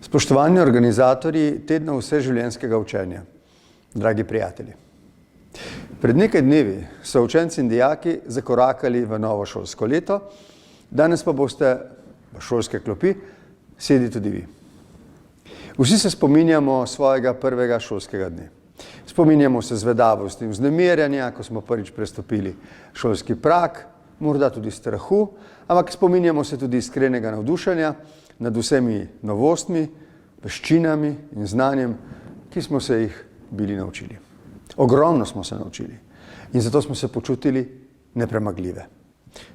Spoštovani organizatorji tedna vseživljenjskega učenja, dragi prijatelji. Pred nekaj dnevi so učenci in dijaki zakorakali v novo šolsko leto, danes pa boste v šolske klopi sedeli tudi vi. Vsi se spominjamo svojega prvega šolskega dne. Spominjamo se zvedavosti in vznemirjanja, ko smo prvič prestopili šolski prag, morda tudi strahu, ampak spominjamo se tudi iskrenega navdušenja nad vsemi novostmi, veščinami in znanjem, ki smo se jih bili naučili. Ogromno smo se naučili in zato smo se počutili nepremagljive.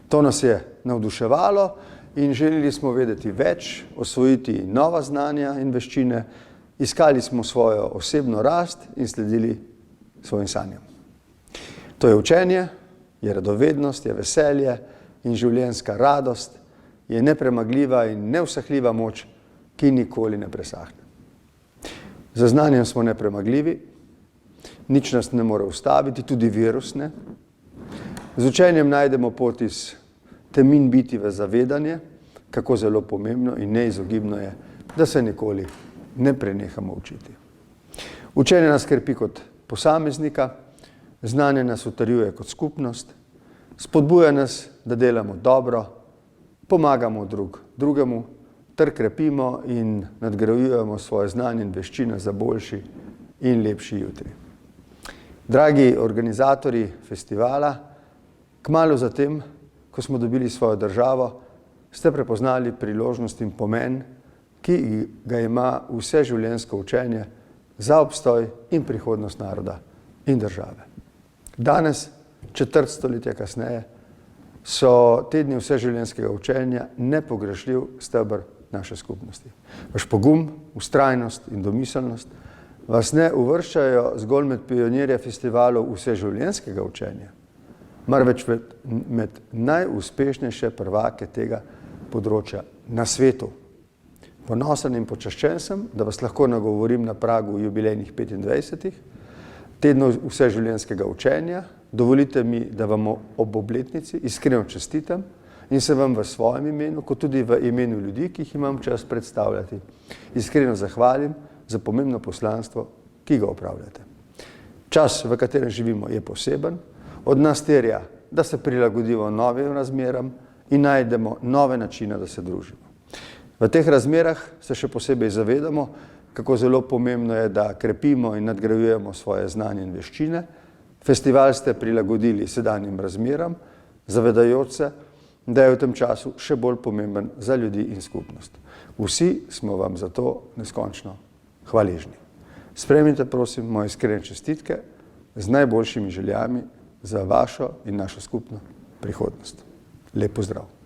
To nas je navduševalo in želeli smo vedeti več, osvojiti nova znanja in veščine, iskali smo svojo osebno rast in sledili svojim sanjam. To je učenje, je radovednost, je veselje in življenjska radost, je nepremagljiva in neusahljiva moč, ki nikoli ne presahne. Za znanjem smo nepremagljivi, nič nas ne more ustaviti, tudi virus ne. Z učenjem najdemo pot iz temin biti v zavedanje, kako zelo pomembno in neizogibno je, da se nikoli ne prenehamo učiti. Učenje nas krepi kot posameznika, znanje nas utrjuje kot skupnost, spodbuja nas, da delamo dobro, pomagamo drugemu, ter krepimo in nadgrajujemo svoje znanje in veščine za boljši in lepši jutri. Dragi organizatorji festivala, kmalu zatem, ko smo dobili svojo državo, ste prepoznali priložnost in pomen, ki ga ima vseživljenjsko učenje za obstoj in prihodnost naroda in države. Danes, četrt stoletja kasneje, so tedni vseživljenjskega učenja nepogrešljiv steber naše skupnosti. Vaš pogum, vztrajnost in domiselnost vas ne uvrščajo zgolj med pionirje festivalov vseživljenjskega učenja, marveč med najuspešnejše prvake tega področja na svetu. Ponosen in počaščen sem, da vas lahko nagovorim na pragu jubilejnih 25. tednov vseživljenjskega učenja. Dovolite mi, da vam ob obletnici iskreno čestitam in se vam v svojem imenu, kot tudi v imenu ljudi, ki jih imam čas predstavljati, iskreno zahvalim za pomembno poslanstvo, ki ga opravljate. Čas, v katerem živimo, je poseben, od nas terja, da se prilagodimo novim razmeram in najdemo nove načine, da se družimo. V teh razmerah se še posebej zavedamo, kako zelo pomembno je, da krepimo in nadgrajujemo svoje znanje in veščine. Festival ste prilagodili sedanjim razmeram, zavedajoč se, da je v tem času še bolj pomemben za ljudi in skupnost. Vsi smo vam za to neskončno hvaležni. Sprejmite, prosim, moje iskrene čestitke z najboljšimi željami za vašo in našo skupno prihodnost. Lep pozdrav!